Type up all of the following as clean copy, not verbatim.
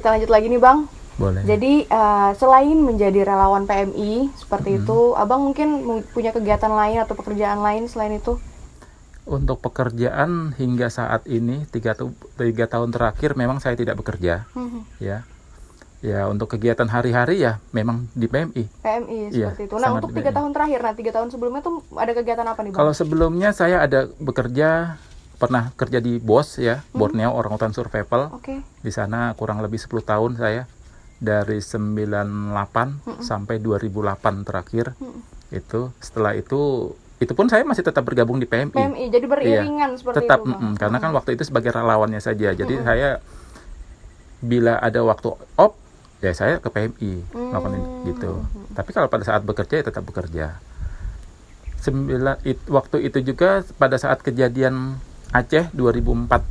kita lanjut lagi nih Bang. Boleh. Jadi selain menjadi relawan PMI seperti itu, Abang mungkin punya kegiatan lain atau pekerjaan lain selain itu? Untuk pekerjaan hingga saat ini 3 tahun terakhir memang saya tidak bekerja, ya. Ya untuk kegiatan hari-hari ya memang di PMI. PMI Iya, seperti itu. Nah untuk 3 tahun terakhir, 3 tahun sebelumnya tuh ada kegiatan apa nih Bang? Kalau sebelumnya saya ada pernah kerja di BOS ya, Borneo Orangutan Survival. Oke. Di sana kurang lebih 10 tahun saya. Dari 98 sampai 2008 terakhir. Itu setelah itu pun saya masih tetap bergabung di PMI. PMI, jadi beriringan seperti tetap, itu Bang. karena kan waktu itu sebagai relawannya saja. Jadi saya bila ada waktu off, ya saya ke PMI melakukan gitu. Tapi kalau pada saat bekerja ya tetap bekerja. Waktu itu juga pada saat kejadian Aceh 2004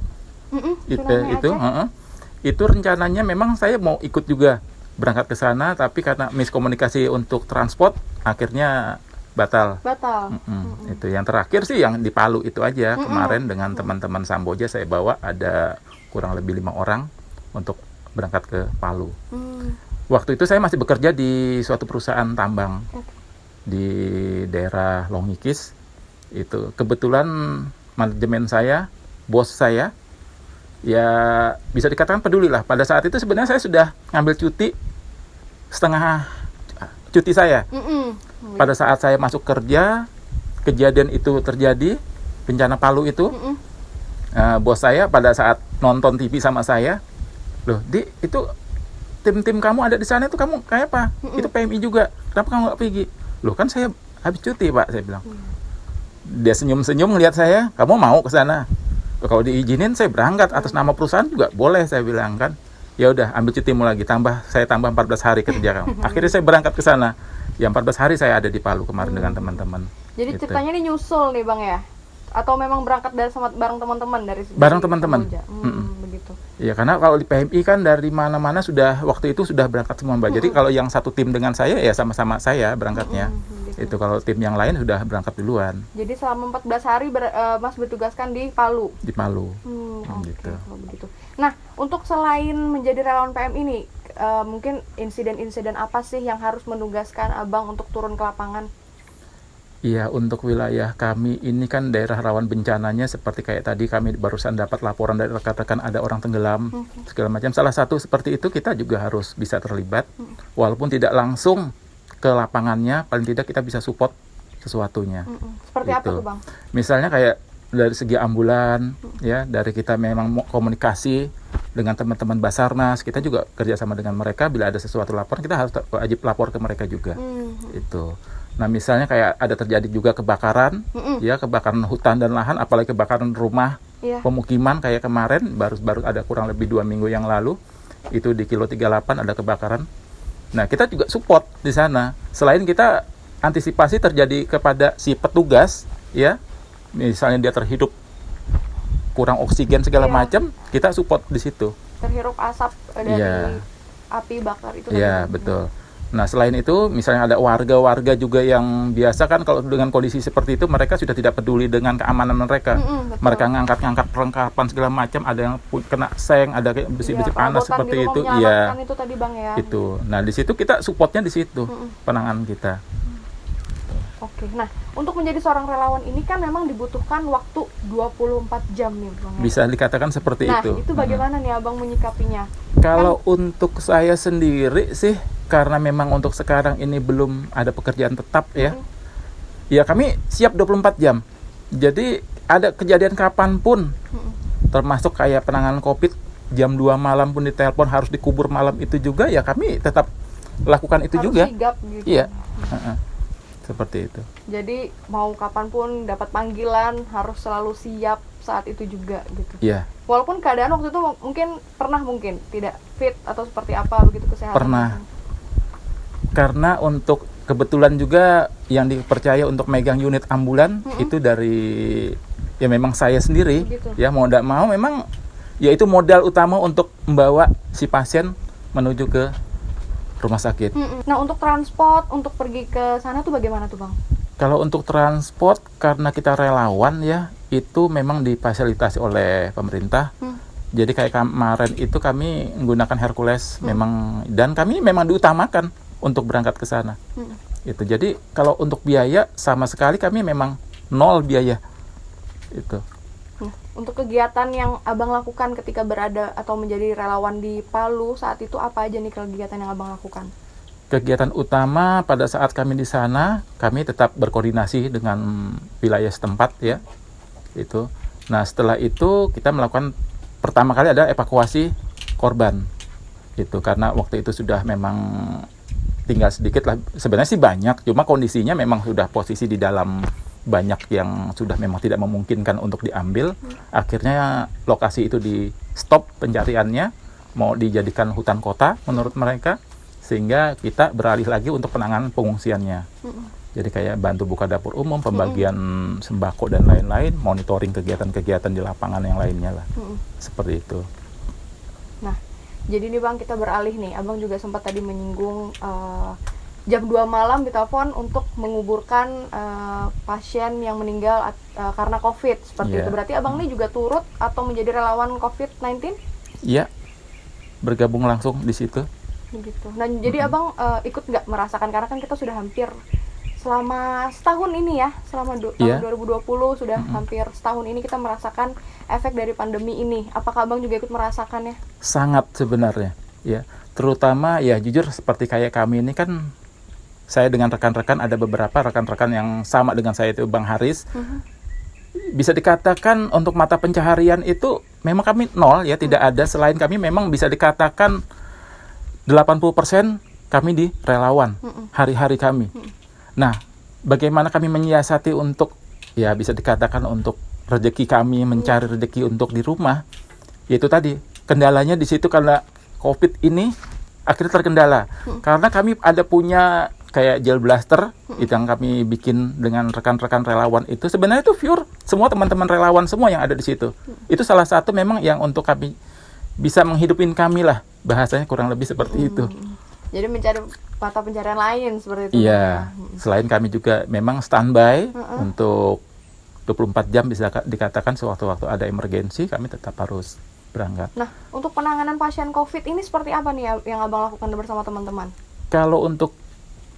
itu rencananya memang saya mau ikut juga berangkat ke sana, tapi karena miskomunikasi untuk transport akhirnya batal. Itu yang terakhir sih yang di Palu itu aja. Kemarin dengan teman-teman Samboja saya bawa ada kurang lebih 5 orang untuk berangkat ke Palu. Waktu itu saya masih bekerja di suatu perusahaan tambang di daerah Longikis. Itu kebetulan manajemen saya, bos saya, ya bisa dikatakan peduli lah. Pada saat itu sebenarnya saya sudah ngambil cuti setengah cuti saya. Pada saat saya masuk kerja, kejadian itu terjadi, bencana Palu itu, bos saya pada saat nonton TV sama saya, loh, Di, itu tim-tim kamu ada di sana itu kamu kayak apa? Itu PMI juga, kenapa kamu nggak pergi? Loh kan saya habis cuti Pak, saya bilang. Dia senyum-senyum ngelihat saya, kamu mau ke sana? Kalau diizinin saya berangkat atas nama perusahaan juga boleh, saya bilang kan. Ya udah, ambil cutimu lagi, saya tambah 14 hari kerja kamu. Akhirnya saya berangkat ke sana. Ya 14 hari saya ada di Palu kemarin dengan teman-teman. Jadi gitu. Ceritanya ini nyusul nih Bang ya? Atau memang berangkat bareng teman-teman dari bareng teman-teman. Begitu. Ya karena kalau di PMI kan dari mana-mana waktu itu sudah berangkat semua Mbak. Jadi kalau yang satu tim dengan saya ya sama-sama saya berangkatnya. Itu kalau tim yang lain sudah berangkat duluan. Jadi selama 14 hari Mas bertugaskan di Palu. Di Palu. Gitu. Begitu. Nah, untuk selain menjadi relawan PMI ini, mungkin insiden-insiden apa sih yang harus menugaskan Abang untuk turun ke lapangan? Iya, untuk wilayah kami ini kan daerah rawan bencananya seperti kayak tadi kami barusan dapat laporan dari rekan-rekan ada orang tenggelam, segala macam. Salah satu seperti itu kita juga harus bisa terlibat, walaupun tidak langsung ke lapangannya, paling tidak kita bisa support sesuatunya. Seperti apa tuh Bang? Misalnya kayak dari segi ambulan, ya dari kita memang komunikasi dengan teman-teman Basarnas, kita juga kerjasama dengan mereka. Bila ada sesuatu laporan, kita harus wajib lapor ke mereka juga. Itu. Nah misalnya kayak ada terjadi juga kebakaran, ya kebakaran hutan dan lahan, apalagi kebakaran rumah, pemukiman kayak kemarin, baru ada kurang lebih 2 minggu yang lalu, itu di Kilo 38 ada kebakaran. Nah kita juga support di sana. Selain kita antisipasi terjadi kepada si petugas, ya, misalnya dia terhidup kurang oksigen segala macam, kita support di situ. Terhirup asap dari api bakar itu. Iya betul. Nah selain itu misalnya ada warga-warga juga yang biasa kan kalau dengan kondisi seperti itu mereka sudah tidak peduli dengan keamanan mereka. Mereka ngangkat-ngangkat perlengkapan segala macam, ada yang kena seng, ada kayak besi-besi panas seperti itu. Iya. Itu tadi Bang ya. Itu. Nah di situ kita supportnya di situ, penanganan kita. Oke. Nah, untuk menjadi seorang relawan ini kan memang dibutuhkan waktu 24 jam nih Bang ya. Bisa dikatakan seperti itu. Nah, itu bagaimana nih Abang menyikapinya? Kalau untuk saya sendiri sih, karena memang untuk sekarang ini belum ada pekerjaan tetap ya. Ya kami siap 24 jam. Jadi ada kejadian kapanpun, termasuk kayak penanganan COVID, jam 2 malam pun ditelepon harus dikubur malam itu juga, ya kami tetap lakukan itu harus juga. Sigap gitu. Iya. Seperti itu. Jadi mau kapanpun dapat panggilan harus selalu siap saat itu juga gitu. Iya. Walaupun keadaan waktu itu mungkin tidak fit atau seperti apa begitu kesehatan. Pernah. Karena untuk kebetulan juga yang dipercaya untuk megang unit ambulan itu dari ya memang saya sendiri. Begitu. Ya mau tidak mau memang ya itu modal utama untuk membawa si pasien menuju ke rumah sakit. Nah untuk transport, untuk pergi ke sana tuh bagaimana tuh Bang? Kalau untuk transport karena kita relawan ya itu memang difasilitasi oleh pemerintah. Jadi kayak kemarin itu kami menggunakan Hercules memang, dan kami memang diutamakan untuk berangkat ke sana. Itu. Jadi kalau untuk biaya sama sekali kami memang nol biaya. Itu. Untuk kegiatan yang Abang lakukan ketika berada atau menjadi relawan di Palu saat itu, apa aja nih kegiatan yang Abang lakukan? Kegiatan utama pada saat kami di sana, kami tetap berkoordinasi dengan wilayah setempat ya. Itu. Nah, setelah itu kita melakukan pertama kali ada evakuasi korban. Itu karena waktu itu sudah memang tinggal sedikit lah. Sebenarnya sih banyak, cuma kondisinya memang sudah posisi di dalam, banyak yang sudah memang tidak memungkinkan untuk diambil. Akhirnya lokasi itu di stop pencariannya, mau dijadikan hutan kota menurut mereka, sehingga kita beralih lagi untuk penanganan pengungsiannya. Jadi kayak bantu buka dapur umum, pembagian sembako dan lain-lain, monitoring kegiatan-kegiatan di lapangan yang lainnya lah. Seperti itu. Nah, jadi nih Bang, kita beralih nih. Abang juga sempat tadi menyinggung jam 2 malam ditelepon untuk menguburkan pasien yang meninggal karena COVID seperti itu. Berarti Abang ini juga turut atau menjadi relawan COVID-19? Iya, bergabung langsung di situ. Begitu. Nah, jadi Abang ikut nggak merasakan, karena kan kita sudah hampir selama setahun ini ya, selama tahun 2020 sudah hampir setahun ini kita merasakan efek dari pandemi ini. Apakah Abang juga ikut merasakannya? Sangat sebenarnya, ya. Terutama ya jujur seperti kayak kami ini kan, saya dengan rekan-rekan, ada beberapa rekan-rekan yang sama dengan saya itu Bang Haris. Bisa dikatakan untuk mata pencaharian itu memang kami nol ya, tidak ada. Selain kami memang bisa dikatakan 80% kami di relawan, hari-hari kami. Nah, bagaimana kami menyiasati untuk, ya bisa dikatakan untuk rezeki kami, mencari rezeki untuk di rumah, yaitu tadi, kendalanya di situ karena COVID ini akhirnya terkendala. Karena kami ada punya kayak gel blaster, itu yang kami bikin dengan rekan-rekan relawan itu, sebenarnya itu pure, semua teman-teman relawan semua yang ada di situ. Itu salah satu memang yang untuk kami bisa menghidupin kami lah, bahasanya kurang lebih seperti itu. Jadi mencari mata pencarian lain seperti itu. Iya, selain kami juga memang standby untuk 24 jam, bisa dikatakan sewaktu-waktu ada emergensi kami tetap harus berangkat. Nah, untuk penanganan pasien COVID ini seperti apa nih yang Abang lakukan bersama teman-teman? Kalau untuk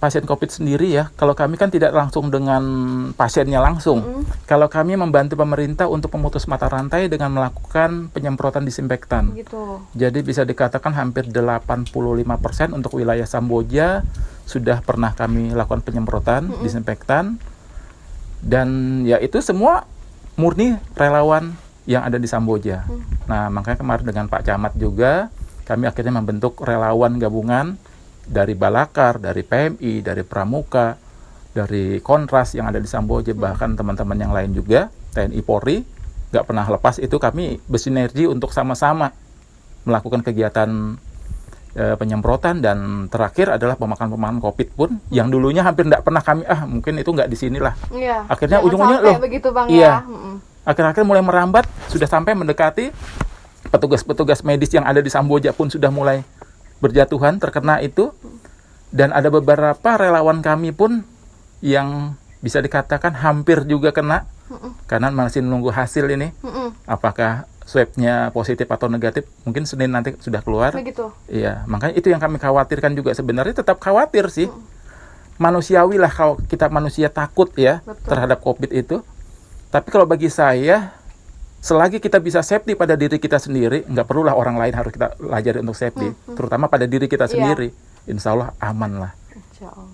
pasien COVID sendiri ya, kalau kami kan tidak langsung dengan pasiennya langsung. Kalau kami membantu pemerintah untuk memutus mata rantai dengan melakukan penyemprotan disinfektan. Gitu. Jadi bisa dikatakan hampir 85% untuk wilayah Samboja sudah pernah kami lakukan penyemprotan disinfektan. Dan ya itu semua murni relawan yang ada di Samboja. Nah, makanya kemarin dengan Pak Camat juga kami akhirnya membentuk relawan gabungan dari Balakar, dari PMI, dari Pramuka, dari Kontras yang ada di Samboja, bahkan teman-teman yang lain juga, TNI Polri, nggak pernah lepas itu kami bersinergi untuk sama-sama melakukan kegiatan penyemprotan, dan terakhir adalah pemakaman COVID pun, yang dulunya hampir nggak pernah kami, mungkin itu nggak di sini lah. Iya, akhirnya ujung-ujungnya loh, begitu Bang, iya, akhir-akhir mulai merambat, sudah sampai mendekati petugas-petugas medis yang ada di Samboja pun sudah mulai berjatuhan terkena itu, dan ada beberapa relawan kami pun yang bisa dikatakan hampir juga kena, karena masih menunggu hasil ini, apakah swabnya positif atau negatif, mungkin Senin nanti sudah keluar. Begitu. Iya, makanya itu yang kami khawatirkan juga, sebenarnya tetap khawatir sih, manusiawi lah kalau kita manusia takut ya. Betul. Terhadap COVID itu, tapi kalau bagi saya, selagi kita bisa safety pada diri kita sendiri, nggak perlulah orang lain harus kita pelajari untuk safety, terutama pada diri kita sendiri. Insya Allah aman lah.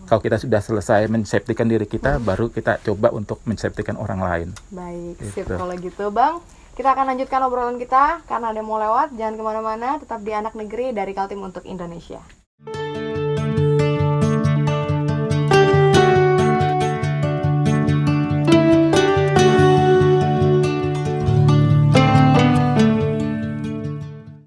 Kalau kita sudah selesai men-safety-kan diri kita, baru kita coba untuk men-safety-kan orang lain. Baik, sip kalau gitu Bang. Kita akan lanjutkan obrolan kita, karena ada yang mau lewat. Jangan kemana-mana, tetap di Anak Negeri dari Kaltim untuk Indonesia.